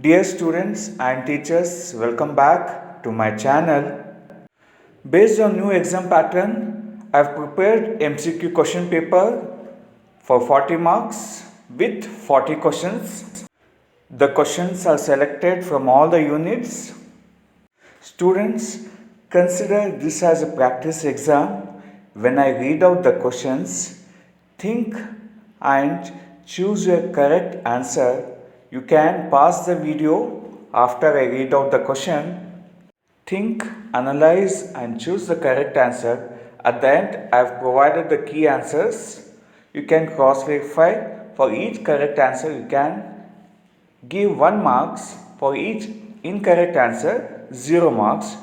Dear students and teachers, welcome back to my channel. Based on new exam pattern, I have prepared MCQ question paper for 40 marks with 40 questions. The questions are selected from all the units. Students, consider this as a practice exam. When I read out the questions, think and choose your correct answer. You can pause the video after I read out the question. Think, analyze, and choose the correct answer. At the end, I have provided the key answers. You can cross verify. For each correct answer, you can give 1 marks. For each incorrect answer, 0 marks.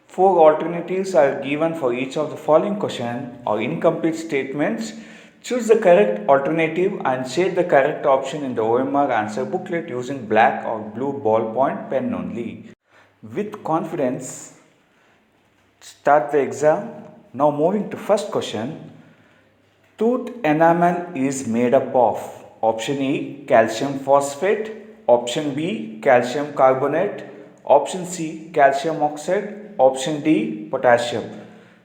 4 alternatives are given for each of the following question or incomplete statements. Choose the correct alternative and shade the correct option in the OMR answer booklet using black or blue ballpoint pen only. With confidence, start the exam. Now moving to first question. Tooth enamel is made up of option A, calcium phosphate, option B, calcium carbonate, option C, calcium oxide, option D, potassium.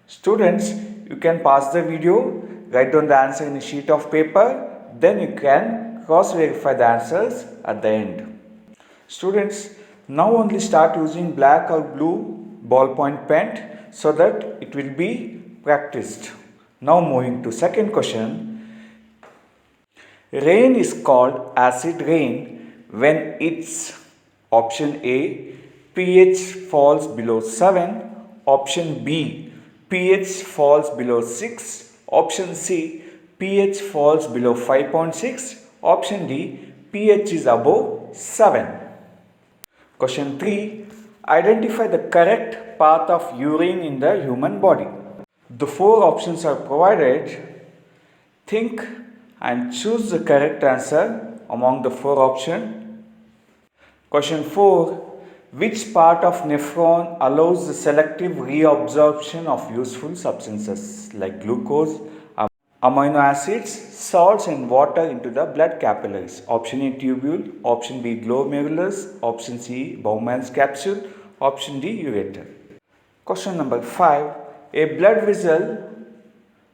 Students, you can pause the video, write down the answer in a sheet of paper, then you can cross verify the answers at the end. Students, now only start using black or blue ballpoint pen so that it will be practiced. Now moving to second question. Rain is called acid rain when its option A, pH falls below 7, option B, pH falls below 6, option C, pH falls below 5.6, option D, pH is above 7. Question 3. Identify the correct path of urine in the human body. The 4 options are provided. Think and choose the correct answer among the 4 options. Question 4. Which part of nephron allows the selective reabsorption of useful substances like glucose, amino acids, salts and water into the blood capillaries? Option A, tubule, option B, glomerulus, option C, Bowman's capsule, option D, ureter. Question number 5. A blood vessel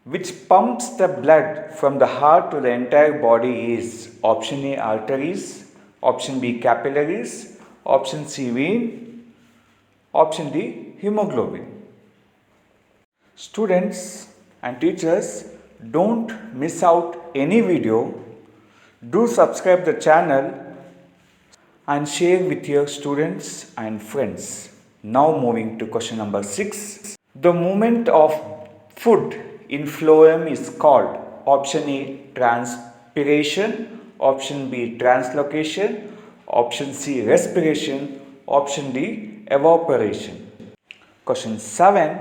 which pumps the blood from the heart to the entire body is option A, arteries, option B, capillaries, option C, vein, option D, hemoglobin. Students and teachers, don't miss out any video. Do subscribe the channel and share with your students and friends. Now moving to question number 6. The movement of food in phloem is called option A, transpiration, option B, translocation, option C, respiration, option D, evaporation. Question 7.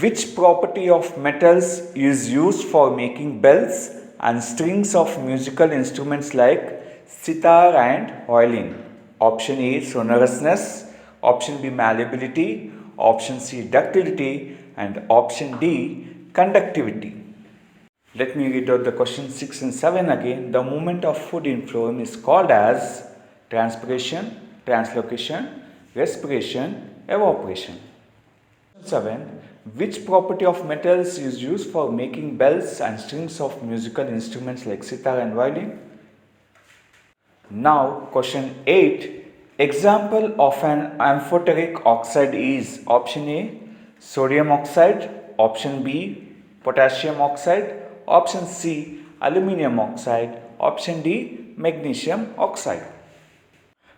Which property of metals is used for making bells and strings of musical instruments like sitar and violin? Option A, sonorousness, option B, malleability, option C, ductility, and option D, conductivity. Let me read out the question 6 and 7 again. The movement of food in phloem is called as transpiration, translocation, respiration, evaporation. 7. Which property of metals is used for making bells and strings of musical instruments like sitar and violin? Now, question 8. Example of an amphoteric oxide is option A, sodium oxide, option B, potassium oxide, option C, aluminium oxide, option D, magnesium oxide.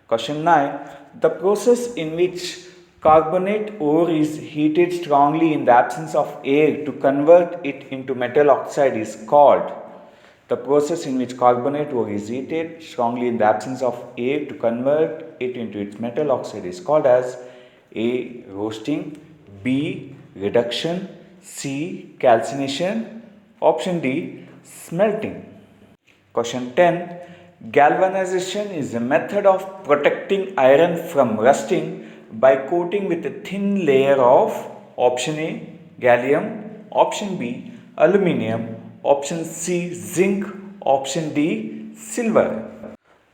Question 9. The process in which carbonate ore is heated strongly in the absence of air to convert it into metal oxide is called. The process in which carbonate ore is heated strongly in the absence of air to convert it into its metal oxide is called as A, roasting, B, reduction, C, calcination, option D, smelting. Question 10. Galvanization is a method of protecting iron from rusting by coating with a thin layer of option A, gallium, option B, aluminium, option C, zinc, option D, silver.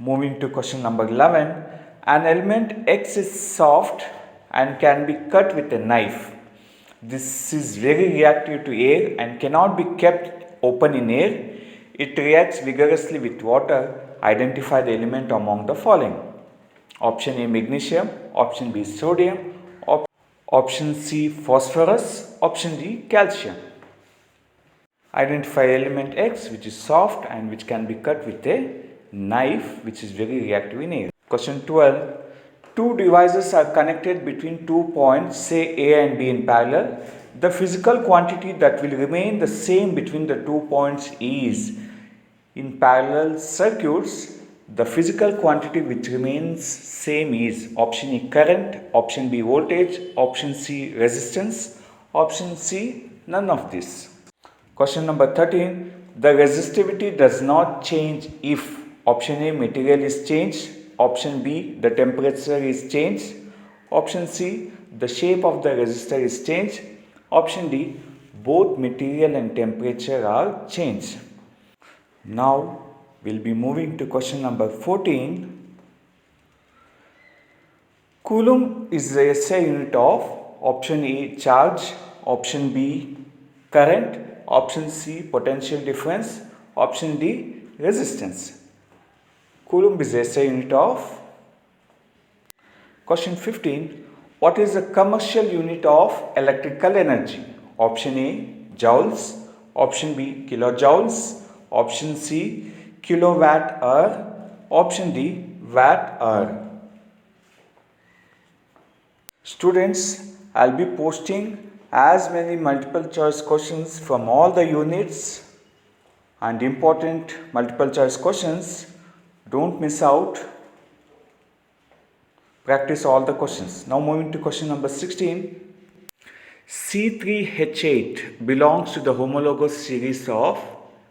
Moving to question number 11. An element X is soft and can be cut with a knife. This is very reactive to air and cannot be kept open in air. It reacts vigorously with water. Identify the element among the following. Option A, magnesium. Option B, sodium. Option C, phosphorus. Option D, calcium. Identify element X which is soft and which can be cut with a knife, which is very reactive in air. Question 12. Two devices are connected between 2 points, say A and B, in parallel. The physical quantity that will remain the same between the 2 points is, in parallel circuits, the physical quantity which remains same is option A, current, option B, voltage, option C, resistance, option C, none of this. Question number 13. The resistivity does not change if option A, material is changed, option B, the temperature is changed, option C, the shape of the resistor is changed, option D, both material and temperature are changed. Now we'll be moving to question number 14. Coulomb is the SI unit of option A, charge, option B, current, option C, potential difference, option D, resistance. Coulomb is the SI unit of. Question 15. What is the commercial unit of electrical energy? Option A, joules, option B, kilojoules, option C, kilowatt hour, option D, watt hour. Students, I'll be posting as many multiple choice questions from all the units and important multiple choice questions. Don't miss out. Practice all the questions. Now moving to question number 16. C3H8 belongs to the homologous series of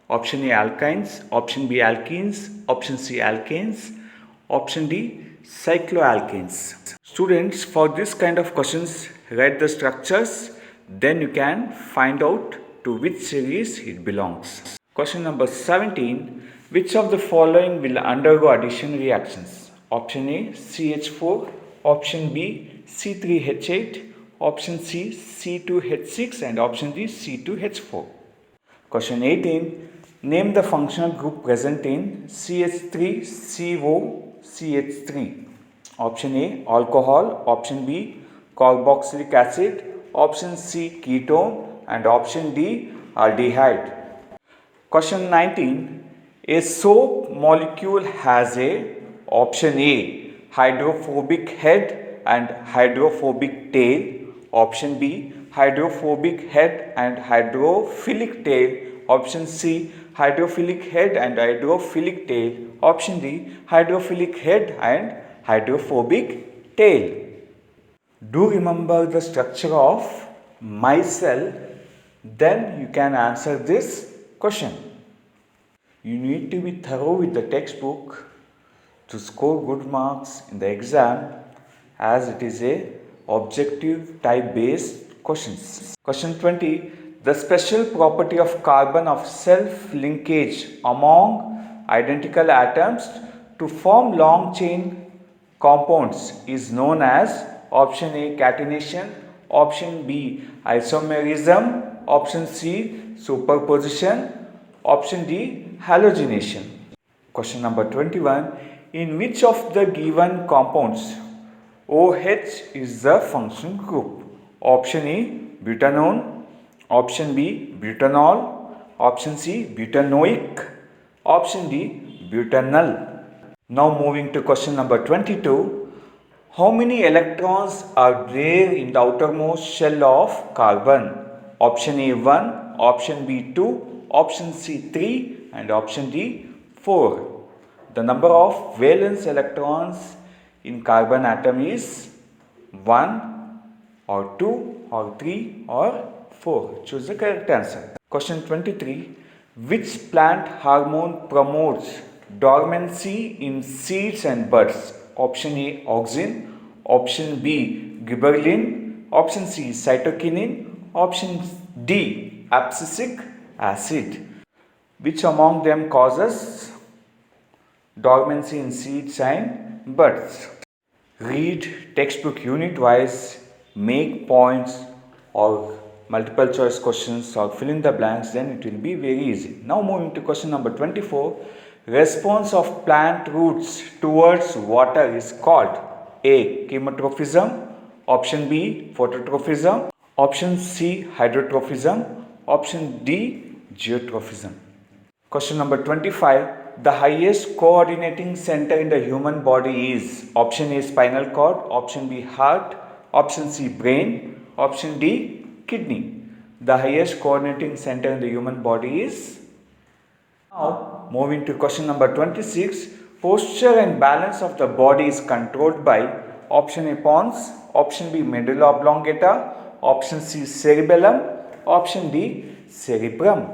option A, alkynes, option B, alkenes, option C, alkanes, option D, cycloalkanes. Students, for this kind of questions, write the structures, then you can find out to which series it belongs. Question number 17. Which of the following will undergo addition reactions? Option A, CH4, option B, C3H8, option C, C2H6, and option D, C2H4. Question 18. Name the functional group present in CH3COCH3. Option A, alcohol, option B, carboxylic acid, option C, ketone, and option D, aldehyde. Question 19. A soap molecule has a option A, hydrophobic head and hydrophobic tail, option B, hydrophobic head and hydrophilic tail, option C, hydrophilic head and hydrophilic tail, option D, hydrophilic head and hydrophobic tail. Do remember the structure of micelle, then you can answer this question. You need to be thorough with the textbook to score good marks in the exam, as it is a objective type based questions. Question 20. The special property of carbon of self linkage among identical atoms to form long chain compounds is known as option A, catenation, option B, isomerism, option C, superposition, option D, halogenation. Question number 21. In which of the given compounds OH is the functional group? Option A, butanone, option B, butanol, option C, butanoic, option D, butanol. Now moving to question number 22. How many electrons are there in the outermost shell of carbon? Option A, 1, option B, 2, option C, 3, and option D, 4. The number of valence electrons in carbon atom is 1 or 2 or 3 or 4. Choose the correct answer. Question 23. Which plant hormone promotes dormancy in seeds and buds? Option A, auxin, option B, gibberellin, option C, cytokinin, option D, abscisic acid. Which among them causes dormancy in seeds and buds. Read textbook unit wise, make points or multiple choice questions or fill in the blanks, then it will be very easy. Now moving to question number 24. Response of plant roots towards water is called A. Chemotrophism, option B. Phototrophism, option C. Hydrotrophism, option D. Geotrophism. Question number 25. The highest coordinating center in the human body is option A. Spinal cord, option B. Heart, option C. Brain, option D. Kidney. The highest coordinating center in the human body is. Now moving to question number 26. Posture and balance of the body is controlled by option A. Pons, option B. Medulla oblongata, option C. Cerebellum, option D. Cerebrum.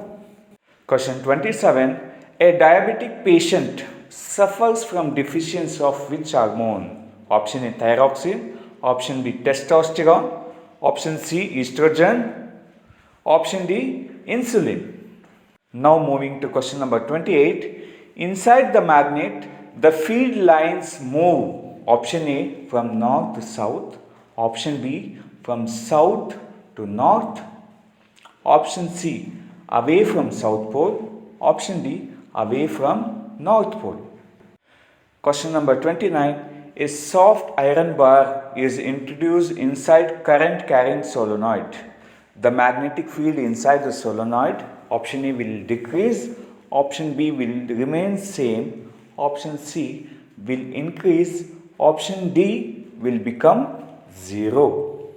Question 27. A diabetic patient suffers from deficiency of which hormone? Option A. Thyroxine, option B. Testosterone, option C. Estrogen, option D. Insulin. Now moving to question number 28. Inside the magnet, the field lines move. Option A. From north to south, option B. From south to north, option C. Away from south pole, option D. Away from north pole. Question number 29. A soft iron bar is introduced inside current carrying solenoid. The magnetic field inside the solenoid, option A, will decrease, option B will remain same, option C will increase, option D will become 0.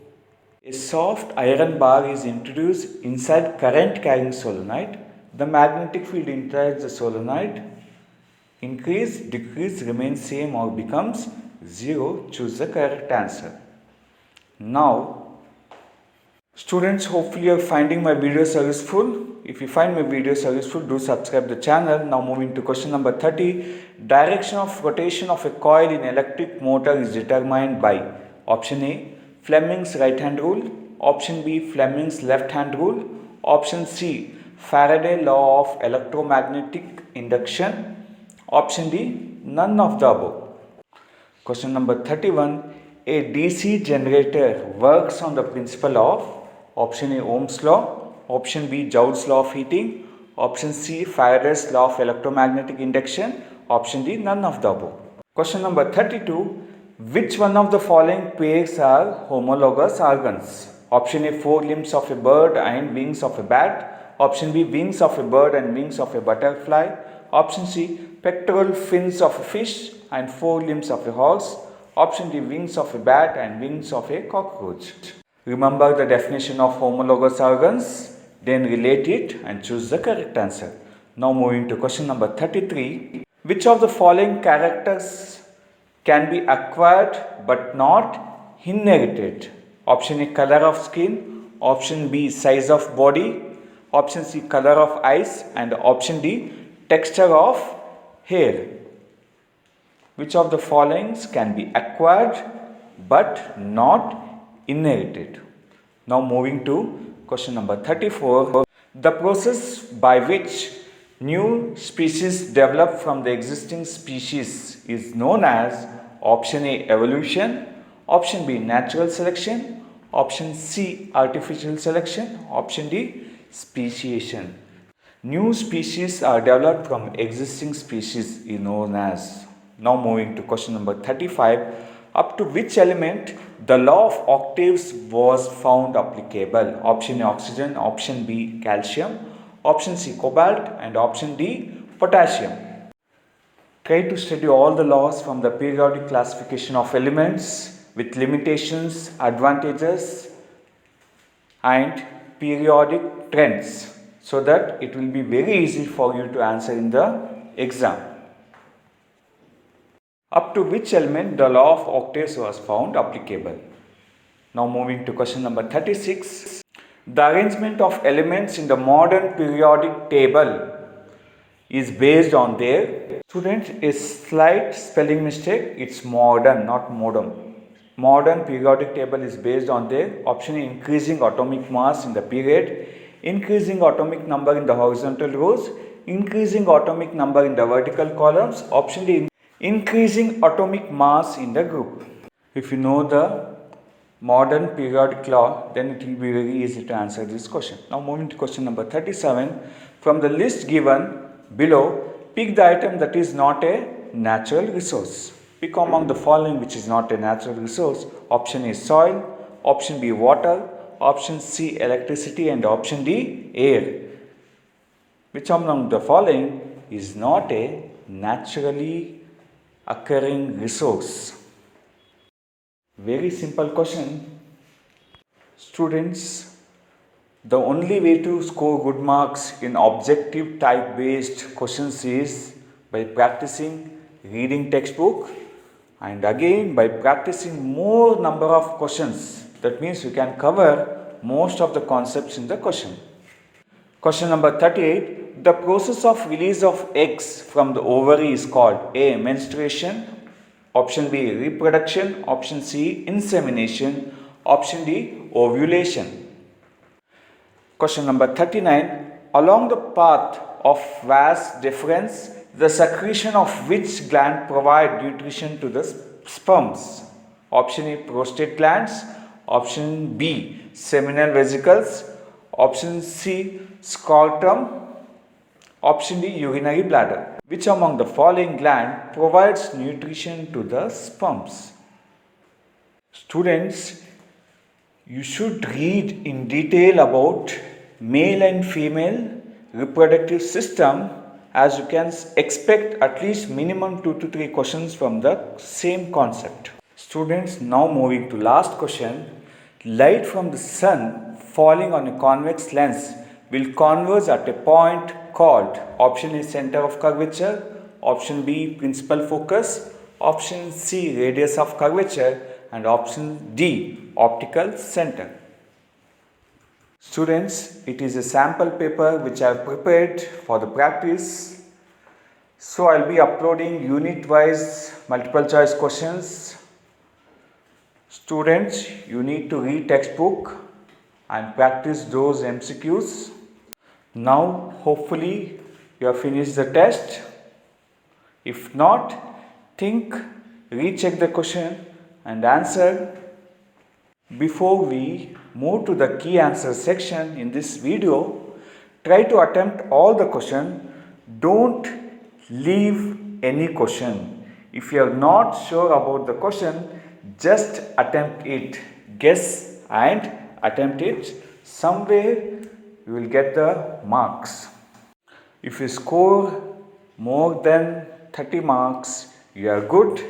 A soft iron bar is introduced inside current carrying solenoid. The magnetic field inside the solenoid increase, decrease, remains same or becomes 0. Choose the correct answer. Now, students, hopefully you are finding my videos useful. If you find my videos useful, do subscribe the channel. Now moving to question number 30. Direction of rotation of a coil in electric motor is determined by option A. Fleming's right hand rule, option B. Fleming's left hand rule, option C. Faraday law of electromagnetic induction, option D. None of the above. Question number 31. A DC generator works on the principle of option A. Ohm's law, option B. Joule's law of heating, option C. Faraday's law of electromagnetic induction, option D. None of the above. Question number 32. Which one of the following pairs are homologous organs? Option A. Four limbs of a bird and wings of a bat, option B. Wings of a bird and wings of a butterfly, option C. Pectoral fins of a fish and four limbs of a horse, option D. Wings of a bat and wings of a cockroach. Remember the definition of homologous organs, then relate it and choose the correct answer. Now moving to question number 33. Which of the following characters can be acquired but not inherited? Option A. Color of skin, option B. Size of body, option C. Color of eyes, and option D. Texture of hair. Which of the following can be acquired but not inherited? Now moving to question number 34. The process by which new species develop from the existing species is known as option A. Evolution, option B. Natural selection, option C. Artificial selection, option D. Speciation. New species are developed from existing species is known as. Now moving to question number 35. Up to which element the law of octaves was found applicable? Option A. Oxygen, option B. Calcium, option C. Cobalt, and option D. Potassium. Try to study all the laws from the periodic classification of elements with limitations, advantages, and periodic trends, so that it will be very easy for you to answer in the exam. Up to which element the law of octaves was found applicable? Now moving to question number 36. The arrangement of elements in the modern periodic table is based on their, students, a slight spelling mistake, it's modern, not modem. Modern periodic table is based on their option A. Increasing atomic mass in the period, increasing atomic number in the horizontal rows, increasing atomic number in the vertical columns. Option D, increasing atomic mass in the group. If you know the modern periodic law, then it will be very easy to answer this question. Now moving to question number 37. From the list given below, pick the item that is not a natural resource. Pick among the following which is not a natural resource. Option A, soil. Option B, water. Option C, electricity. And option D, air. Which among the following is not a naturally occurring resource? Very simple question. Students, the only way to score good marks in objective type based questions is by practicing reading textbook and again by practicing more number of questions. That means you can cover most of the concepts in the question. Question number 38. The process of release of eggs from the ovary is called A, menstruation. Option B, reproduction. Option C, insemination. Option D, ovulation. Question number 39. Along the path of vas deferens, the secretion of which gland provide nutrition to the sperms? Option A, prostate glands. Option B, seminal vesicles. Option C, scrotum. Option D, urinary bladder. Which among the following gland provides nutrition to the sperms? Students, you should read in detail about male and female reproductive system, as you can expect at least minimum 2 to 3 questions from the same concept. Students, now moving to last question. Light from the sun falling on a convex lens will converge at a point called option A, center of curvature, option B, principal focus, option C, radius of curvature, and option D, optical center. Students, it is a sample paper which I have prepared for the practice. So I will be uploading unit wise multiple choice questions. Students, you need to read textbook and practice those MCQs. Now hopefully you have finished the test. If not, think, recheck the question and answer. Before we move to the key answer section in this video, try to attempt all the question. Don't leave any question. If you are not sure about the question, just attempt it. Guess and attempt it. Somewhere you will get the marks. If you score more than 30 marks, you are good.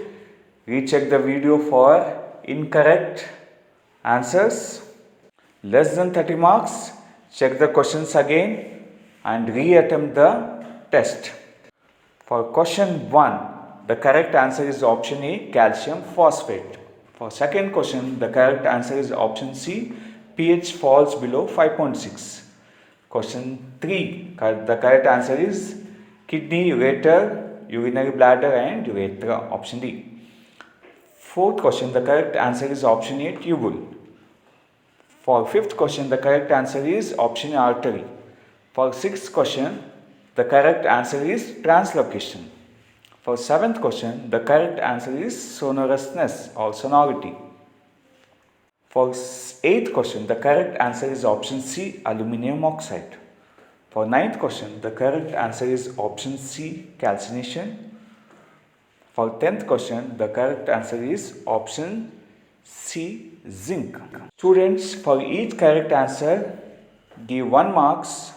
Recheck the video for incorrect answers. Less than 30 marks, check the questions again and re-attempt the test. For question 1, the correct answer is option A, calcium phosphate. For second question, the correct answer is option C, pH falls below 5.6. Question 3, the correct answer is kidney, ureter, urinary bladder and urethra, option D. Fourth question, the correct answer is option A, tubule. For fifth question, the correct answer is option A, artery. For sixth question, the correct answer is translocation. For seventh question, the correct answer is sonorousness or sonority. For eighth question, the correct answer is option C, aluminium oxide. For ninth question, the correct answer is option C, calcination. For 10th question, the correct answer is option C, zinc. Students, for each correct answer, give 1 marks.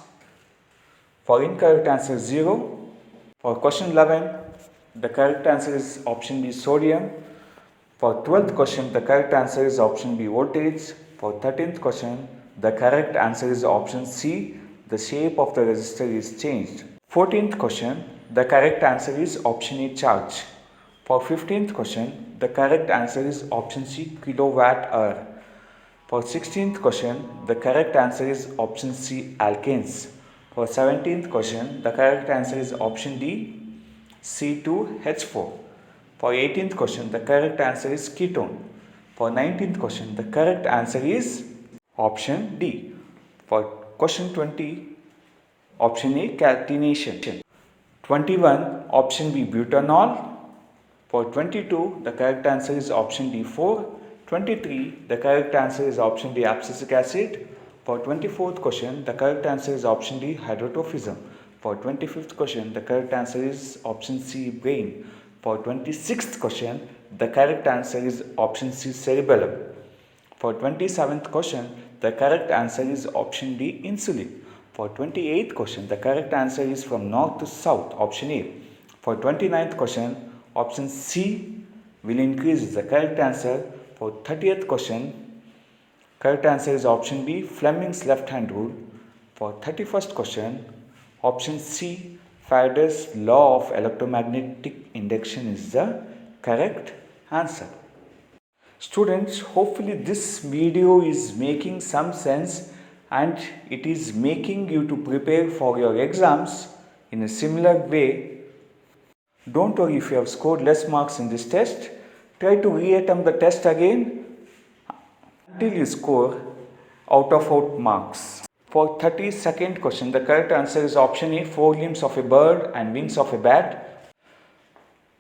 For incorrect answer, 0. For question 11, the correct answer is option B, sodium. For 12th question, the correct answer is option B, voltage. For 13th question, the correct answer is option C, the shape of the resistor is changed. 14th question, the correct answer is option A, charge. For 15th question, the correct answer is option C, kilowatt hour. For 16th question, the correct answer is option C, alkanes. For 17th question, the correct answer is option D, C2H4. For 18th question, the correct answer is ketone. For 19th question, the correct answer is option D. For question 20, option A, catenation. 21, option B, butanol. For 22, the correct answer is option D, 4. 23, the correct answer is option D, abscisic acid. For 24th question, the correct answer is option D, hydrotrophism. For 25th question, the correct answer is option C, brain. For 26th question, the correct answer is option C, cerebellum. For 27th question, the correct answer is option D, insulin. For 28th question, the correct answer is from north to south, option A. For 29th question, option C will increase is the correct answer. For 30th question, correct answer is option B, Fleming's left hand rule. For 31st question, option C, Faraday's law of electromagnetic induction is the correct answer. Students, hopefully this video is making some sense and it is making you to prepare for your exams in a similar way. Don't worry if you have scored less marks in this test. Try to reattempt the test again until you score out of 8 marks. For 32nd question, the correct answer is option A, 4 limbs of a bird and wings of a bat.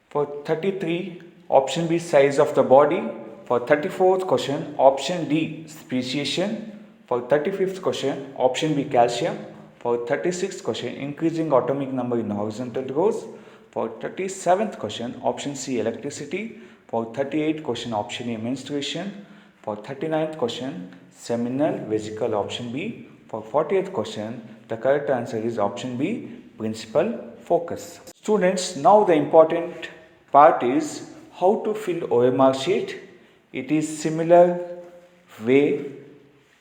For 33, option B, size of the body. For 34th question, option D, speciation. For 35th question, option B, calcium. For 36th question, increasing atomic number in horizontal rows. For 37th question, option C, electricity. For 38th question, option A, menstruation. For 39th question, seminal vesicle, option B. For 40th question, the correct answer is option B, principal focus. Students, now the important part is how to fill OMR sheet. It is similar way.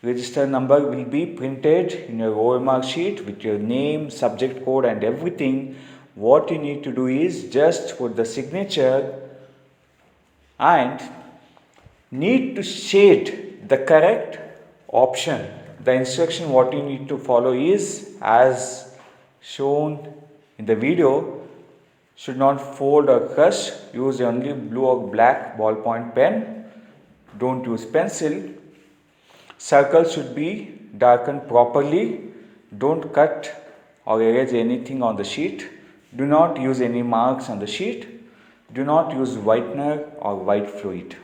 Register number will be printed in your OMR sheet with your name, subject code and everything. What you need to do is just put the signature and need to shade the correct option. The instruction what you need to follow is as shown in the video. Should not fold or crush. Use only blue or black ballpoint pen. Don't use pencil. Circles should be darkened properly. Don't cut or erase anything on the sheet. Do not use any marks on the sheet. Do not use whitener or white fluid.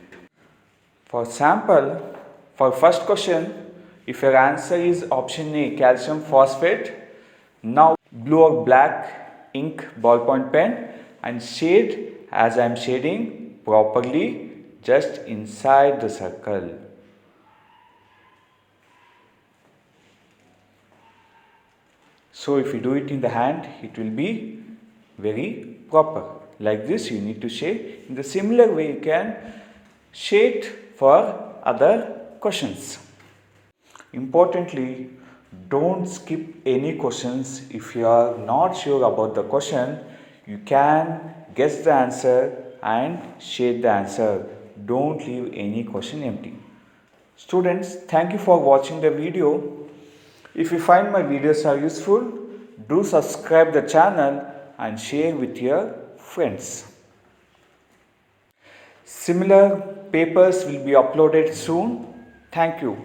For sample, for first question, if your answer is option A, calcium phosphate, now blue or black ink ballpoint pen and shade as I am shading properly just inside the circle. So if you do it in the hand, it will be very proper. Like this you need to shade. In the similar way you can shade for other questions. Importantly, don't skip any questions. If you are not sure about the question, you can guess the answer and shade the answer. Don't leave any question empty. Students, thank you for watching the video. If you find my videos are useful, do subscribe the channel and share with your friends. Similar papers will be uploaded soon. Thank you.